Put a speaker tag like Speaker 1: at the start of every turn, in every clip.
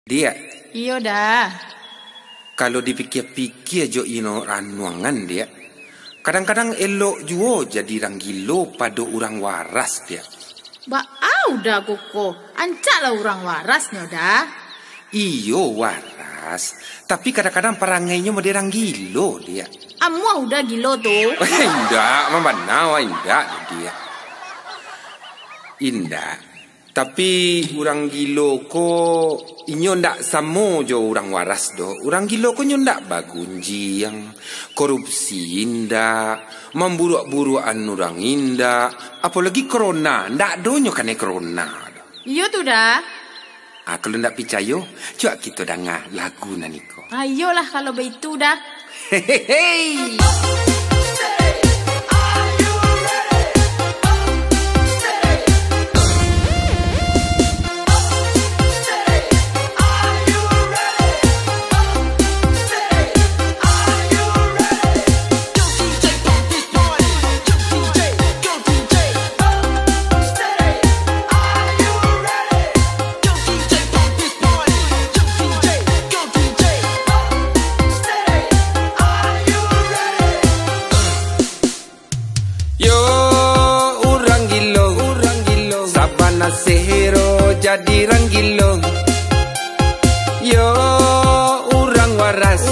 Speaker 1: Dia,
Speaker 2: Iyo dah.
Speaker 1: kalau dipikir-pikir jo ino ranuangan dia, kadang-kadang elok juo jadi orang gilo pada orang waras dia.
Speaker 2: Ba'au dah koko. Ancaklah orang warasnya dah.
Speaker 1: Iyo waras, tapi kadang-kadang perangainya mau orang gilo dia.
Speaker 2: Amu udah gilo tuh.
Speaker 1: Indah, memanawa indah dia. Indah. Tapi orang gilo ko inyo ndak samo jo orang waras do. Orang gilo ko inyo ndak bagunji yang korupsi indah, memburuk-burukan orang indah, apalagi corona, ndak donyo kane corona.
Speaker 2: Iyo tuh dah.
Speaker 1: Kalau ndak percaya, coba kita dengar lagu naniko.
Speaker 2: Ayolah kalau begitu dah.
Speaker 1: Hehehe. Sehero jadi orang gilo. Yo orang waras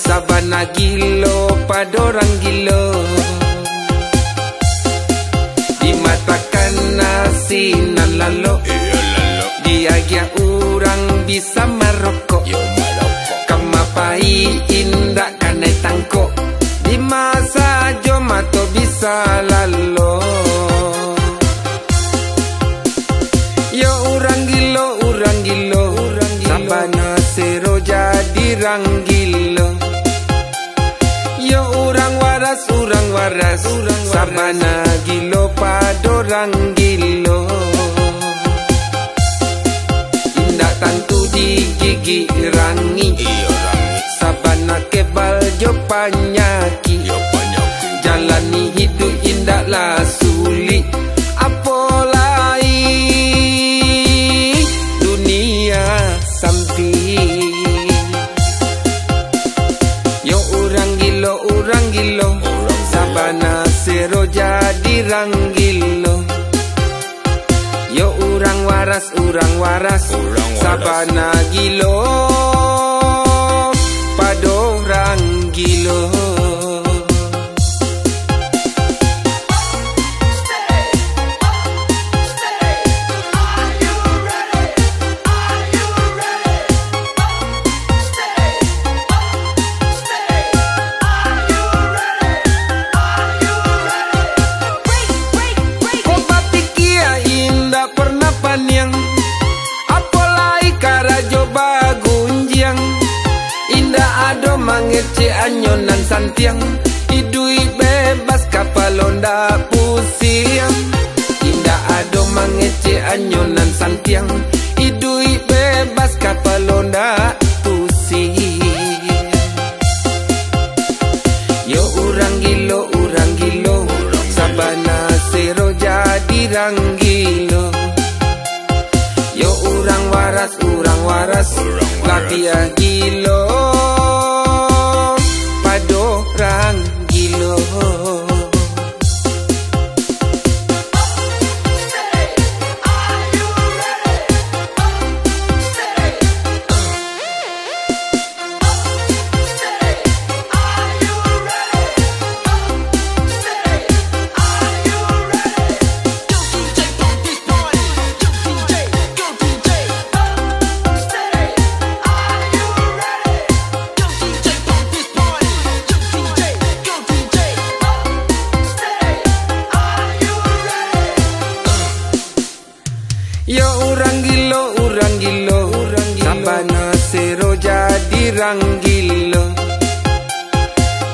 Speaker 1: sabana gilo pada orang gilo. Dimatakan nasi nan lalo, dia gia orang bisa merokok. Kamapai indak kanai tangkok, di masa jomato bisa lalo. Sabana sero jadi orang gilo. Yo orang waras sabana gilo pada orang gilo. Indak tantu di gigi rangi, sabana kebal jo panyaki. Jalani hidup indaklah sulit, apalagi dunia sampai. Yo orang gilo, sabana sero jadi orang gilo. Yo orang waras, sabana gilo pada orang gilo. Mangece anyonan santiang, idui bebas kapal onda pusing. Indah ado mangece anyonan santiang, idui bebas kapal onda pusing. Yo orang gilo, sabana sero jadi orang gilo. Yo orang waras, latia gilo. Orang gilo. Yo orang gilo, sabana sero jadi orang gilo.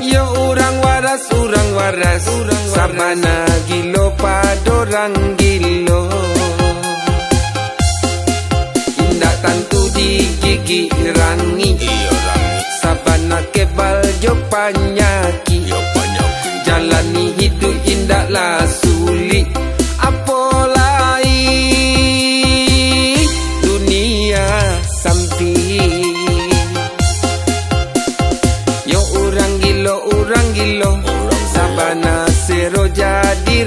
Speaker 1: Yo orang waras, sabana gilo pada orang gilo. Indak tantu di gigi rangi, sabana kebal jo panyaki. Jalani hidup indaklah sulit, apalagi dunia sampai.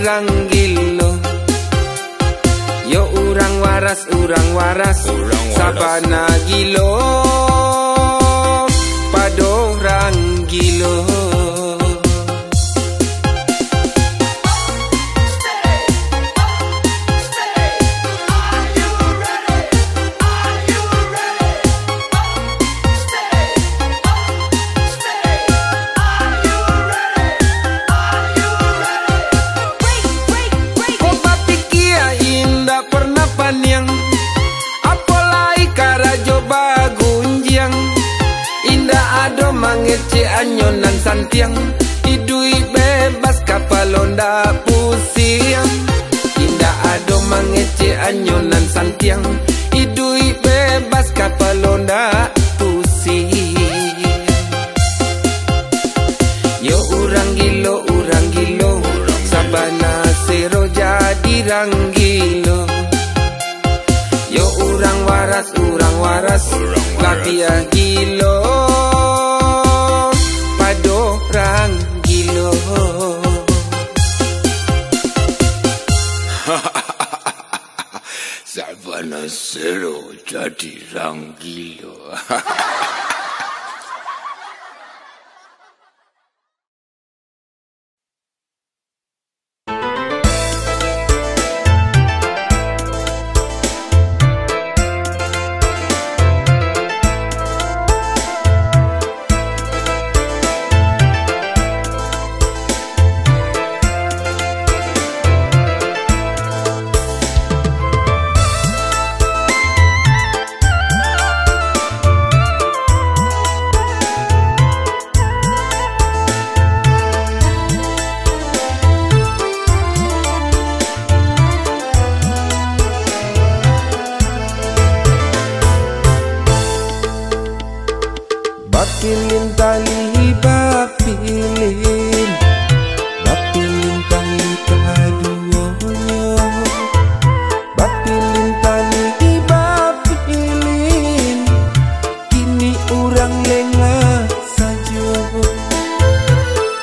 Speaker 1: dirang gilo. Yo urang waras sabana gilo padorang gilo. Mangece anyonan santiang, idui bebas kapalonda pusing. Indah ado mangece anyonan santiang, idui bebas kapalonda pusing. Yo urang gilo, sabana sero jadi ranggilo. Yo urang waras, latia gilo. Padorang gilo. Sabana sero jadi ranggilo. Bapilin tali bapilin, bapilin tali kaduonyo. Bapilin tali bapilin, kini urang lengah sajo.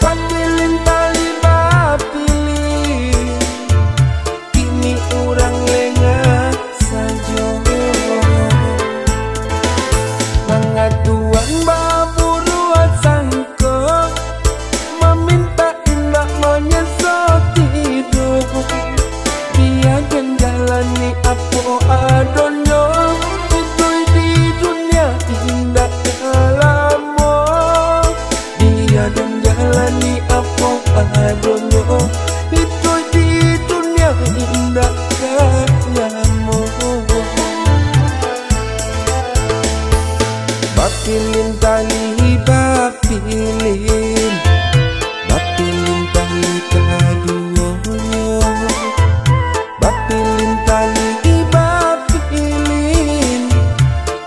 Speaker 1: Bapilin tali bapilin, kini urang lengah sajo. Mangaduan baburuan sangko, meminta indah menyesal tidur. Dia jalani apa adonyo, itu di dunia indah kalamo. Dia jalani apa adonyo, itu di dunia indah kalamo. Bapilin tali bapilin, bapilin tali kaduonyo. Bapilin tali bapilin,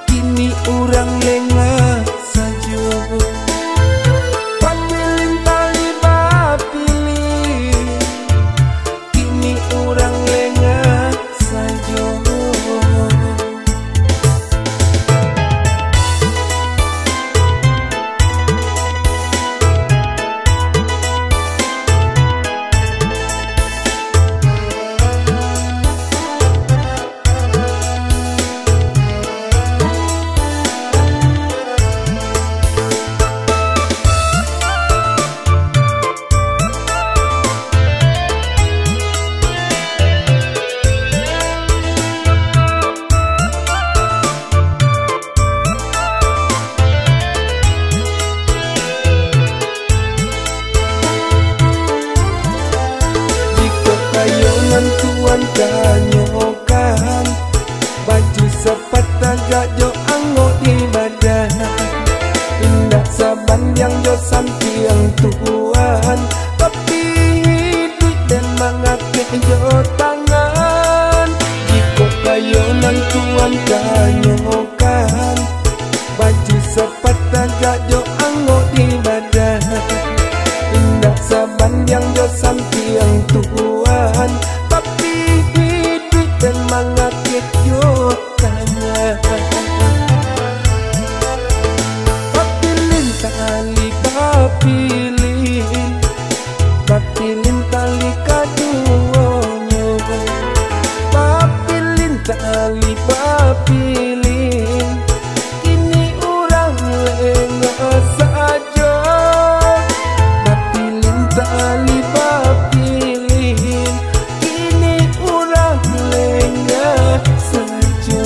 Speaker 1: kini urang lengah sajo. Bapilin tali bapilin, kini urang lengah sajo. Tuan kanyokan baju sepatah gajo anggo di badan. Indah saban yang jo sampiang tuan, tapi duit dan mangake jo tangan. Jiko kayonan tuan kanyokan baju sepatah gajo anggo di badan. Indah saban yang jo sampiang tuan, tapi duit dan mangakit yo tangan. Bapilin tali bapilin, bapilin tali kadu.
Speaker 3: bapilin, kini urang lengah saja. Bapilin tali bapilin, kini urang lengah saja.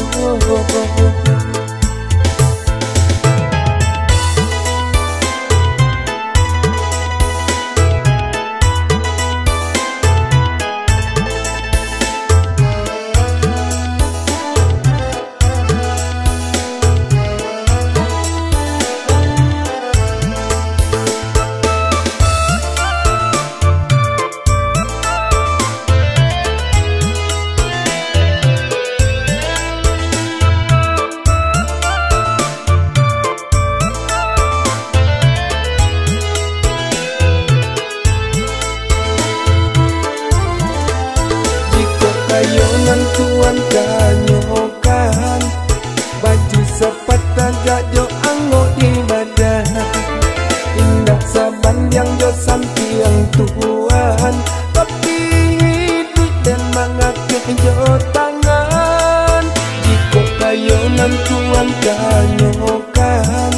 Speaker 3: Kayonan tuan kanyokan, baju sepatah gajo anggo di badan. Indah saban yang jo sampiang tuan, tapi duit dan mangake jo tangan. Jika kayonan tuan kanyokan,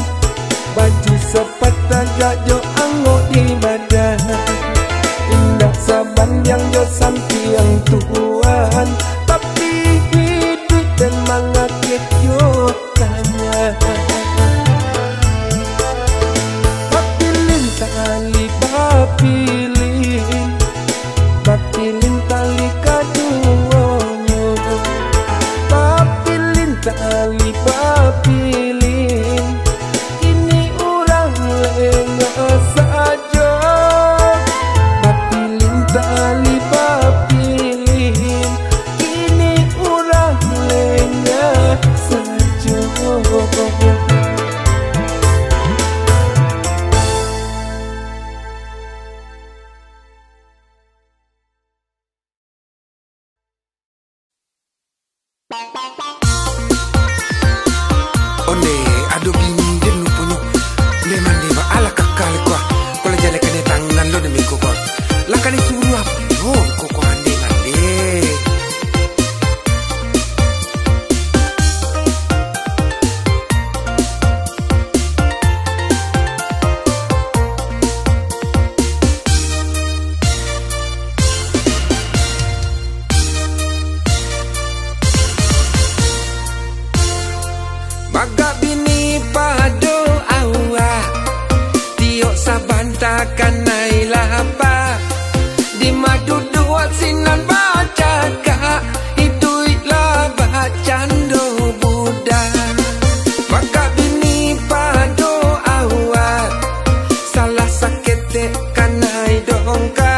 Speaker 3: baju sepatah gajo anggo di badan. Indah saban yang jo sampiang tuan, tapi duit dan mangakit yo tanya. Bapilin tali bapilin, bapilin tali kaduonyo. Bapilin tali bapilin, kini urang lengah saja. Bapilin tali bapilin, kini urang lengah saja.
Speaker 1: Onde ado bini den punya le mande ba ala kakal kwa kola jale kane tangan lo demi ko la kane suruh apa yo ko ande ande. Baga bini pado awa, tiok saban takkan nailapa. Di madu dua sinan baca ka, itu lah bacando Buddha. Baga bini pado awa, salah sakit kanai dongka.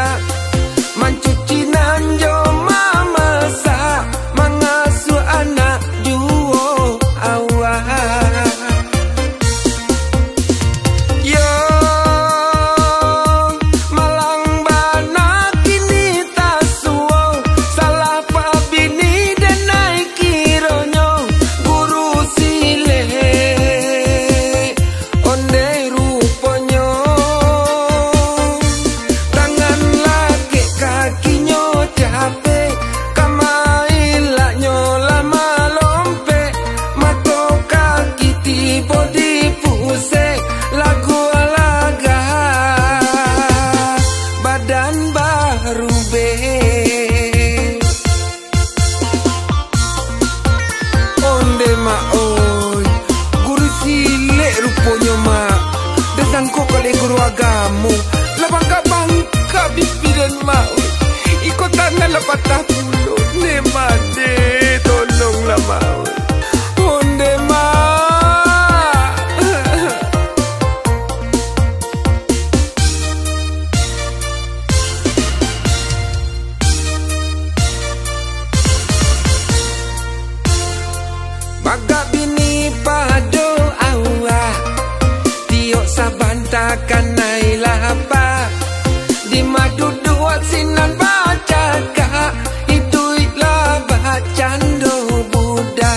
Speaker 1: Mancuci nanjo mama sa, mengasuh anak juo awa. Yo malang bana kini tasuo, salah pa bini dan naik kironyo. Guru sile onde ruponyo, tangan laki kakinyo capek, kamailanyo lama lompe. Mato kaki tibo di puse, lagu alaga badan baru be. Onde ma oi, guru sile ruponyo ma, desangko kali guru agamu, labangka bangka bibiran ma oi, ikut tangan lepatah puluh, ne made tolonglah ma oi. Onde ma baga bini pado awa, tiok saban takkan nailapa. Di madu dua sinan baca ka, itu lah bacando Buddha.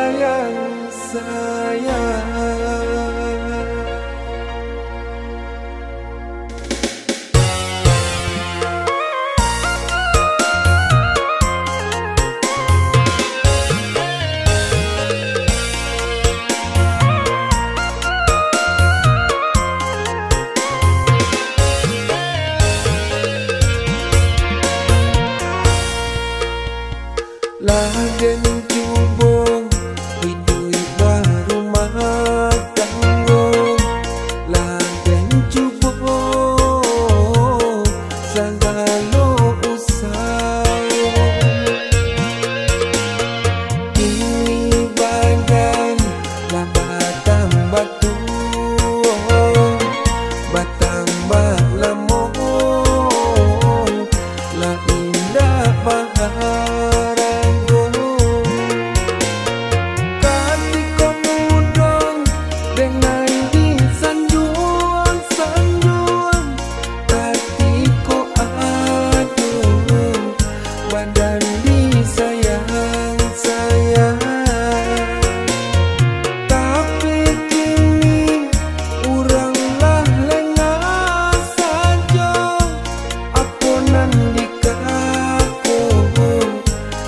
Speaker 3: sayang sayang. Lagen jubong hidui barumah tanggung, lagen jubong sagalo usaha. Ini bagan lah batang batambah lemong lah indah bahar.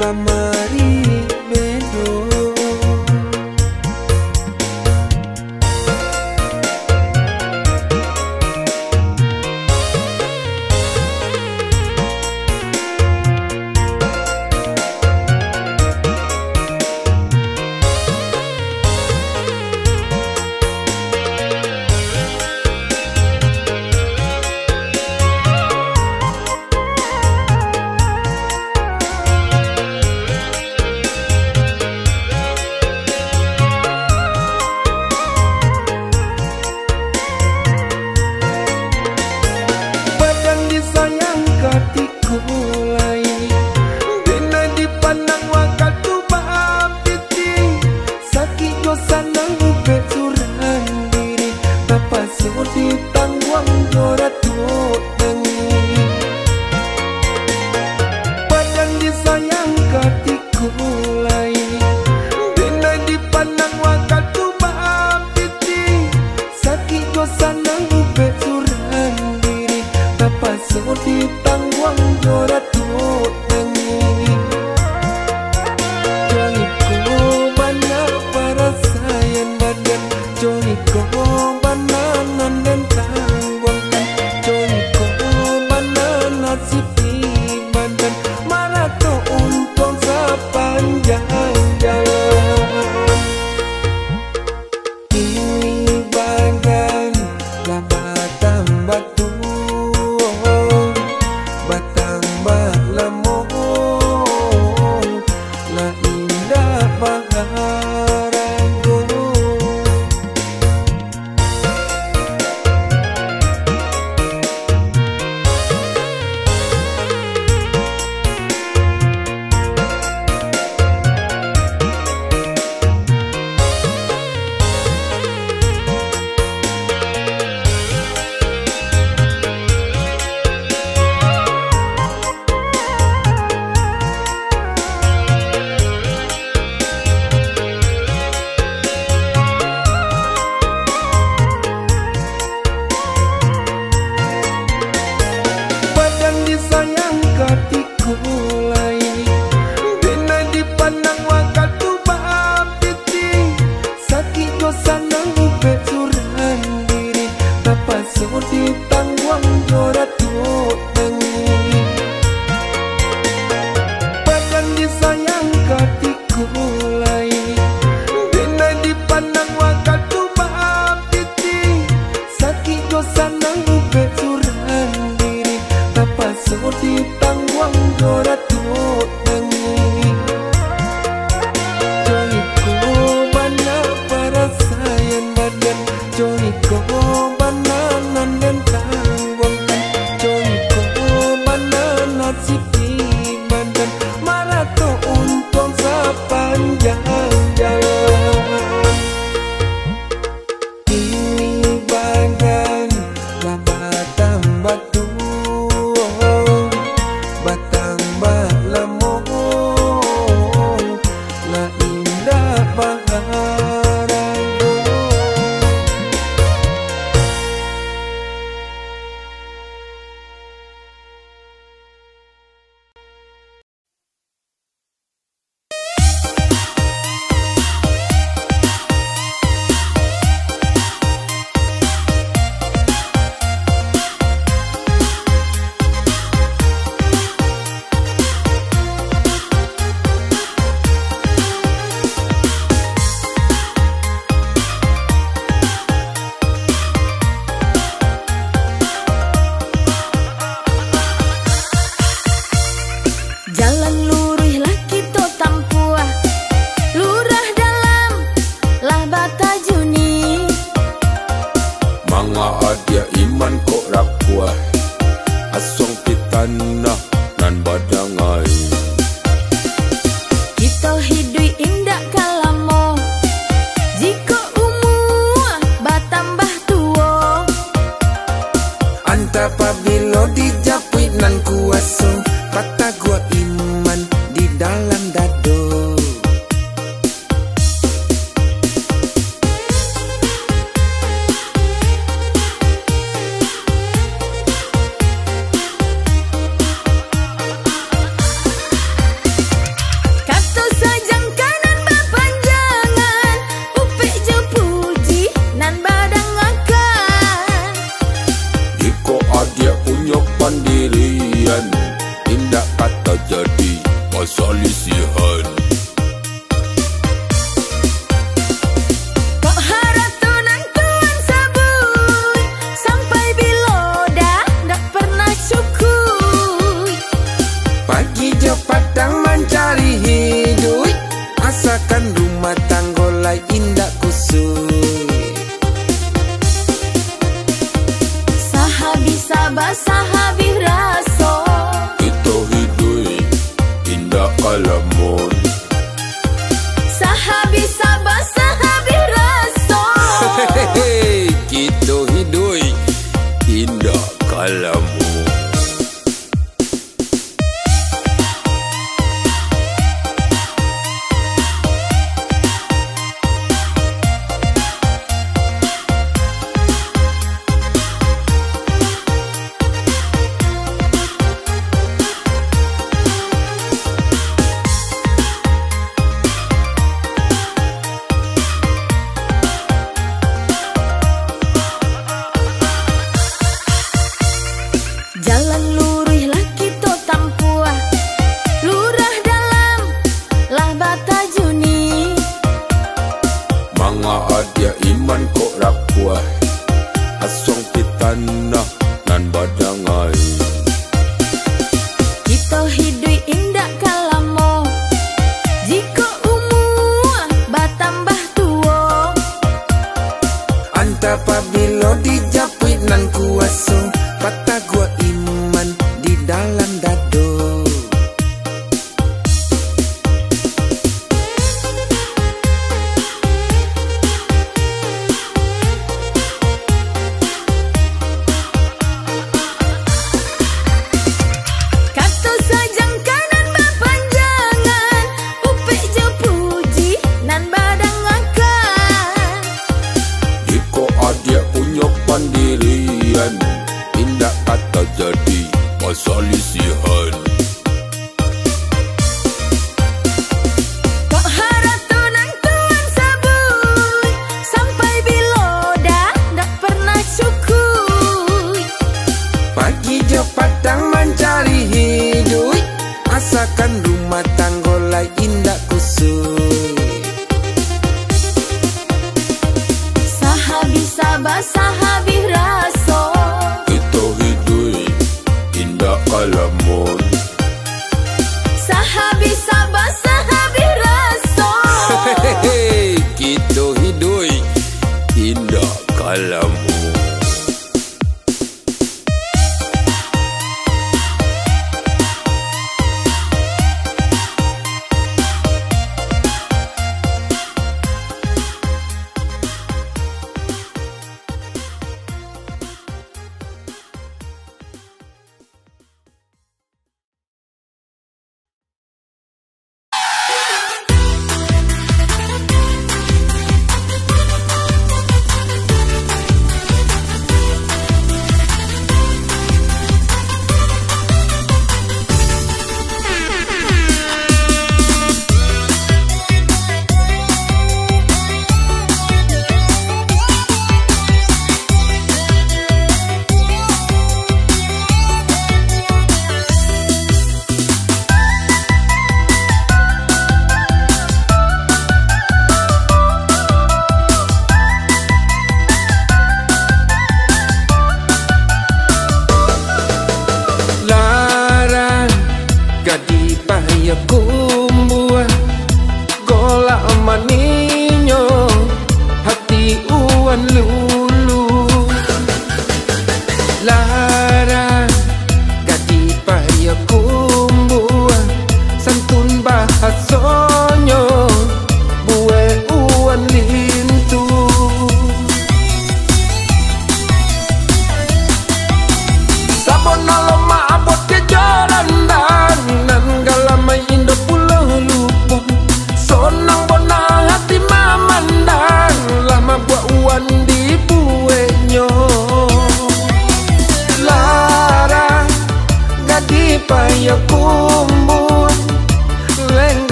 Speaker 3: Kamari bedo sayang katiku lain dena dipandang wakal tu baapiti sakit dosa nang ubet suran diri apa sudi tangguang jorat tu tangi padang disayang katiku lain dena dipandang wakal tu baapiti sakit dosa nang ubet suran sudi tangguang jorat tu tangi joniku bana parasayan badan joniku bana nan tangguang joniku bana nasib badan mana tu untung sepanjang jalan ini bagan lah batang batu batambah lemong lah indah baharago.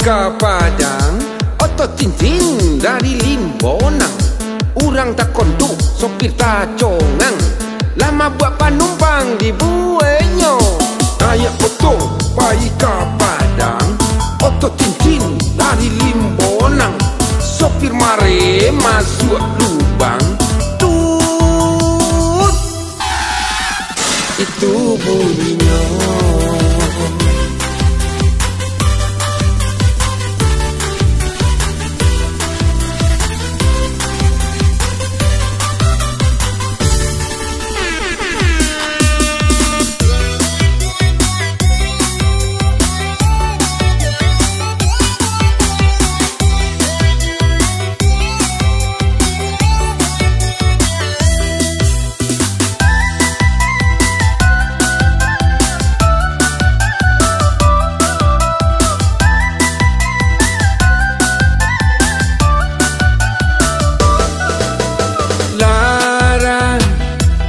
Speaker 1: ke Padang, otot cincin dari Limbonang. Urang tak kontuk, sopir tak congang. Lama buat penumpang di buenyo. Ayak otot pai ke Padang, otot cincin dari Limbonang. Sopir mare masuk lubang. Tut, itu bunyinya.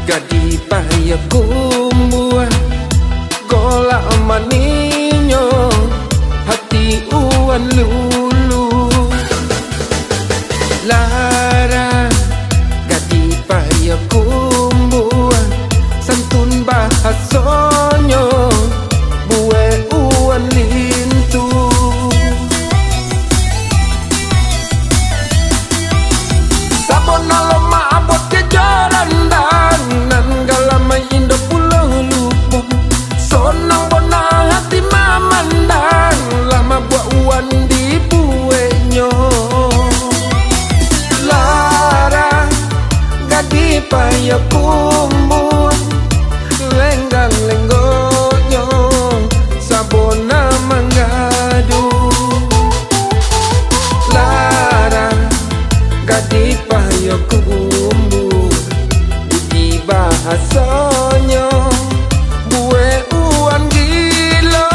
Speaker 1: Gadi paya kumbuah golak maninyo hati uan lulu. Lara gadi paya kumbuah santun bahasonyo buwe uan lintu. Sabon aloma abot kejaran nan galamai indo pulau lupa. Sonang bona hati mamandang lama buat uan di buenyo. Lara gadi paya kumbun lenggang lenggonyo sabona manggadu. Lara gadi paya kumbun bahasanya buwe uan gila.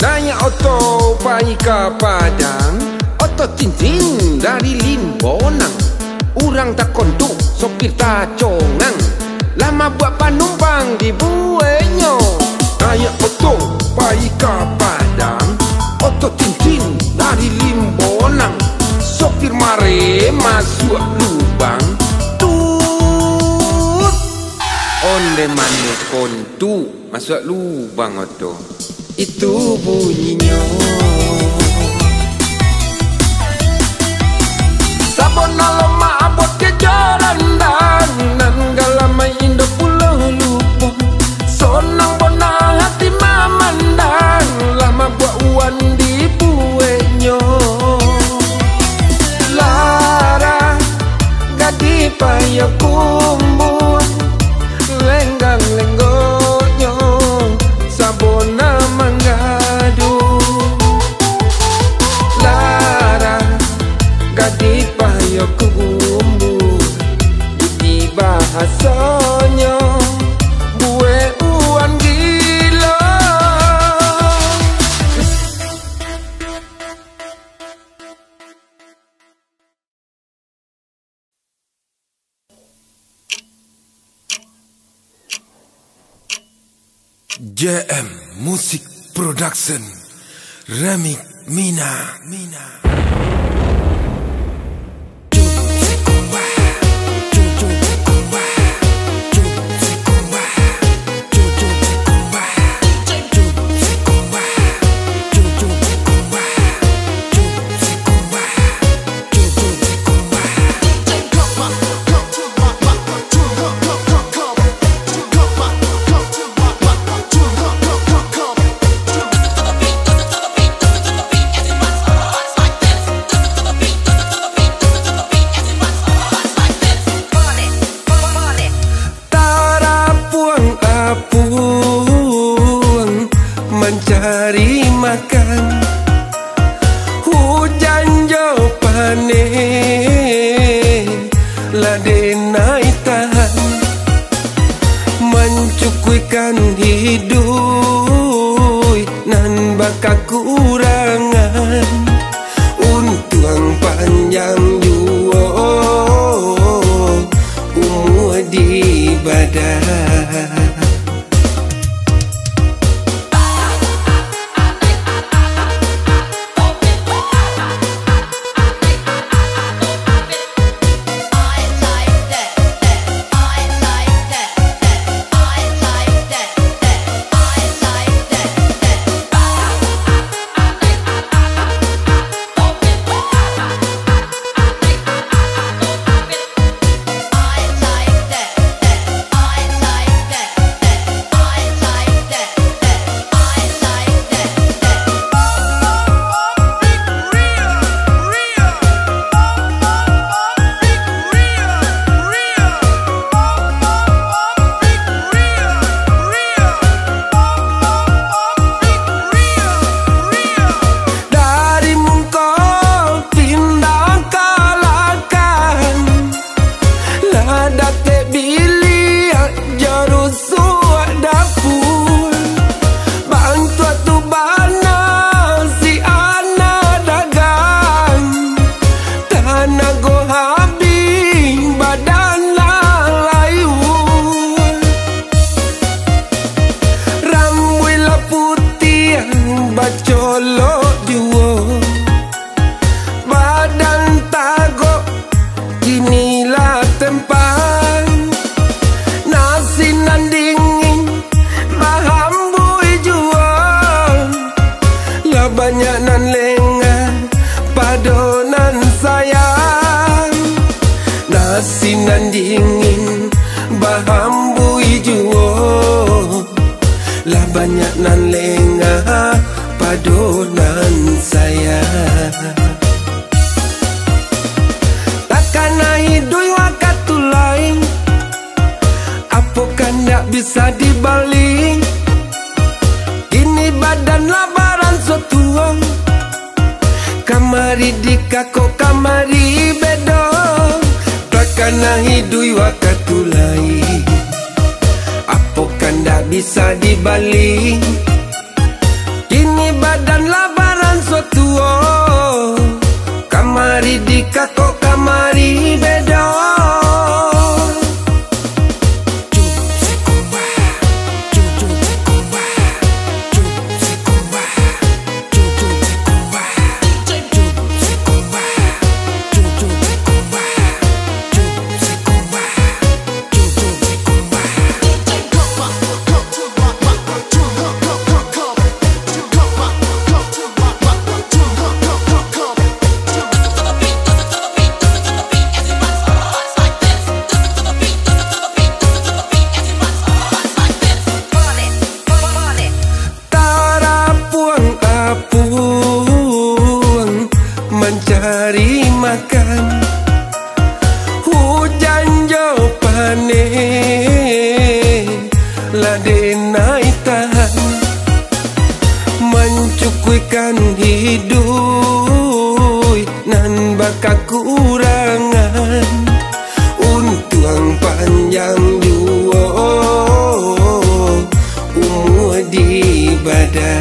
Speaker 1: Nanya oto pai ke Padang, oto cincin dari Limbonang. Urang tak kontuk, sopir tak congang. Lama buat penumpang di buenyo. Nanya oto pai ke Padang, oto cincin dari Limbonang. Sopir mare masuk lubang. Tut, onde mane kontu masuk lubang oto. Itu bunyinya. Sabon aloma abot kejaran nan galamai indo pulau lupa. Sonang bona hati mamandang lama buat uan di buenyo. Lara gadi paya kumbun lenggang lenggonyo sabona manggadu. Lara gadi paya kumbun budi bahasanya buwe uan gila. JM Music Production Remix Mina. Mencari makan hujan jauh panen ladenai tahan mencukuikan hidup nan bakal kurangan untung panjang jua umur di badan.
Speaker 3: Nasinan dingin bahambui juo, lah banyak nan lengah padonan saya. Takkan hidui wakatulai, apa kan tak bisa dibalik. Kini badan labaran sotuang, kamari dikako kamari bedo. Takkan hidui wakatulai, apa kan tak bisa dibalik. Kini badan labaran sotuang, kamari dikako kamari bedo. Mencari makan, hujan jauh panen, ladenai tahan, mencukuikan hidup nan bakal kurangan, untung panjang duo umur di badan.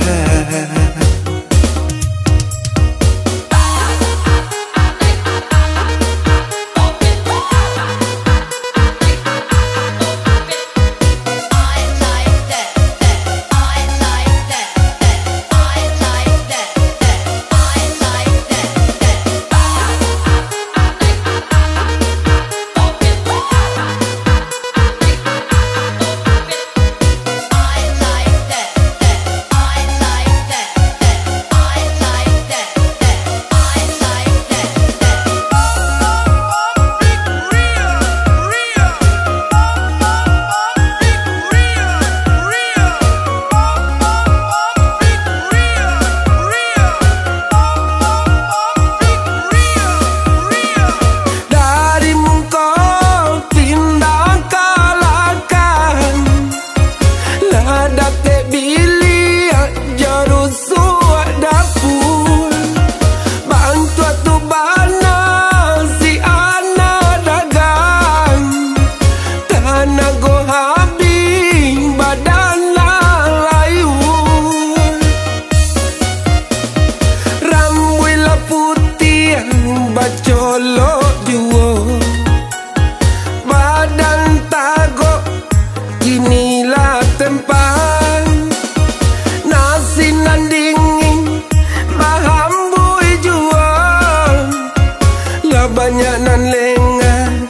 Speaker 3: Banyak nan lengah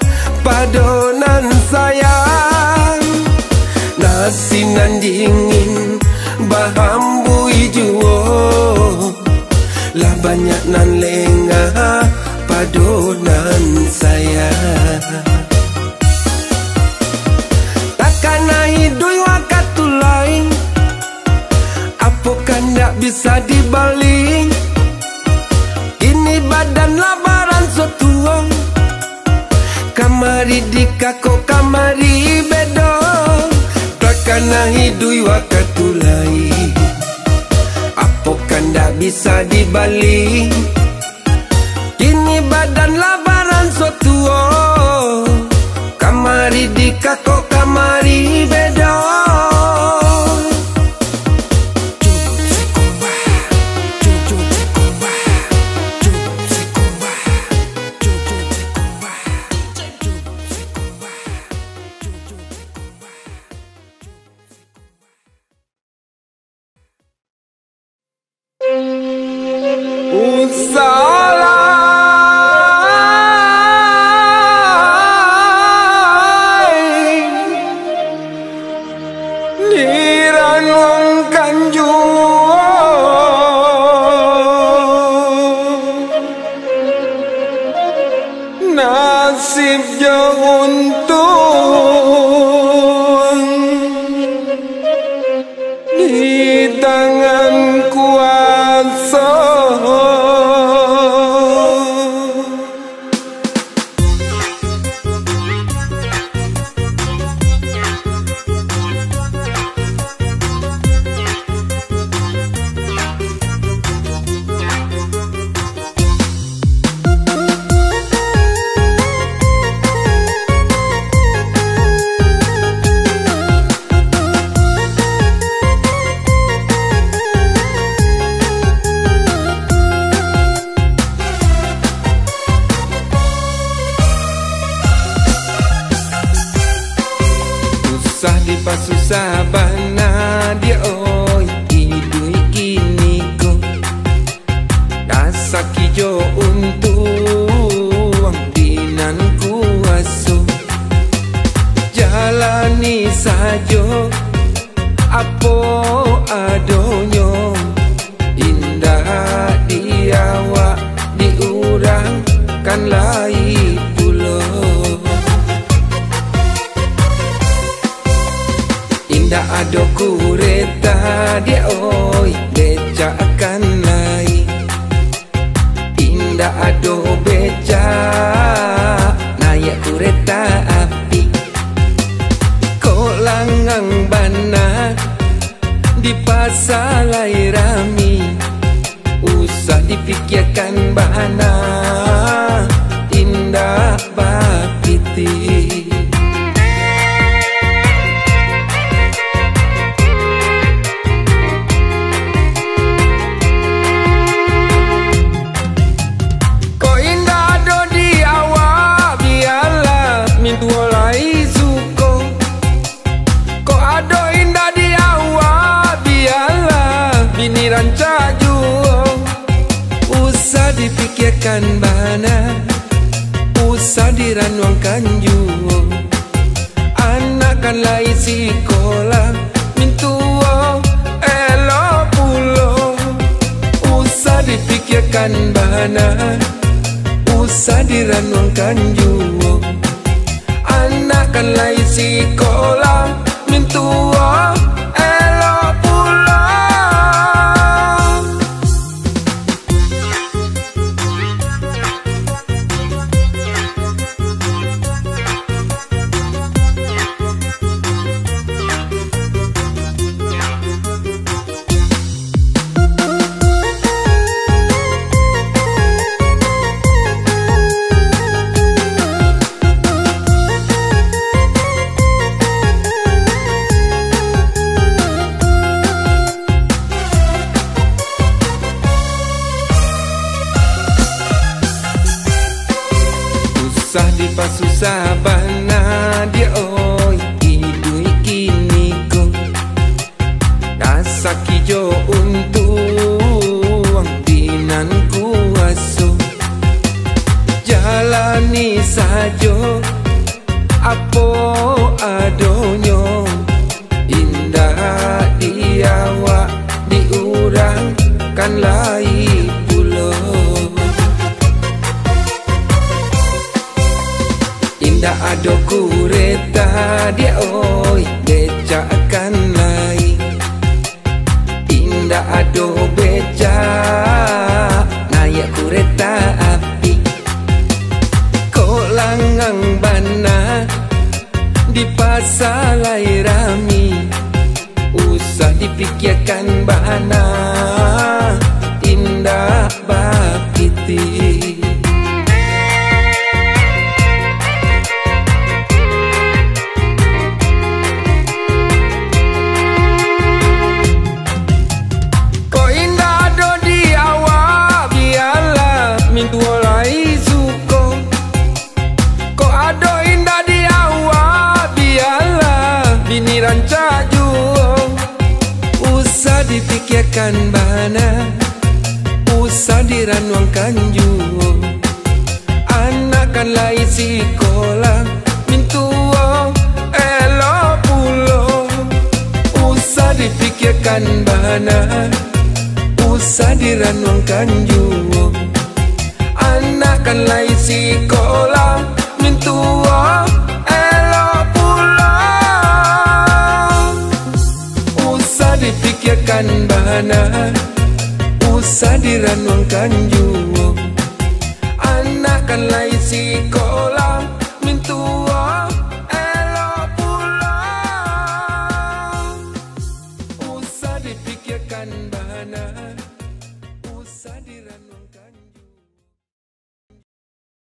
Speaker 3: padonan sayang, nasi nan dingin bahambui juo, lah banyak nan lengah padonan sayang. Takkan hidui wakatulai, apa kan tak bisa dibalik. Ini badan labaran sotuang, kamari dikako kamari bedo. Takkan hidui wakatulai, apa kan tak bisa dibalik. Kini badan labaran sotuang, kamari dikako kamari bedo.
Speaker 1: nasib jo untung di tangan kuasa. Susah di pasusah bana dia oi idui kini ko dasa kijo untung dinan kuaso jalani sajo apo adonyo indah diawa diurang kan lai pulo. Indah ado kureta dia oi beca akan naik. Indah ado beca naik kureta api. Kok langang bana di pasalai rami. Usah dipikirkan bana indah bapiti. Usah dipikirkan bana, usah diranuangkan juo. Anak kan lai sekolah, mintuo elo pulo. Usah dipikirkan bana, usah diranuangkan juo. Anak kan lai sekolah, mintuo elo pulo. Susah di pasusah bana dia oi idui kini ko dasa kijo untung dinan kuaso jalani sajo apo adonyo indah diawa diurang kan lai pulo. Indah ado kureta dia oi beca akan naik. Indah ado beca naik kureta api. Kok langang bana di pasalai rami. Usah dipikirkan bana indah bapiti. Usah dipikirkan bana, usah diranuangkan juo. Anak kan lai sekolah, mintuo elo pulo. Usah dipikirkan bana, usah diranuangkan juo. Anak kan lai sekolah.
Speaker 3: kelahiran wong kanjuwo, anak kan lai sekolah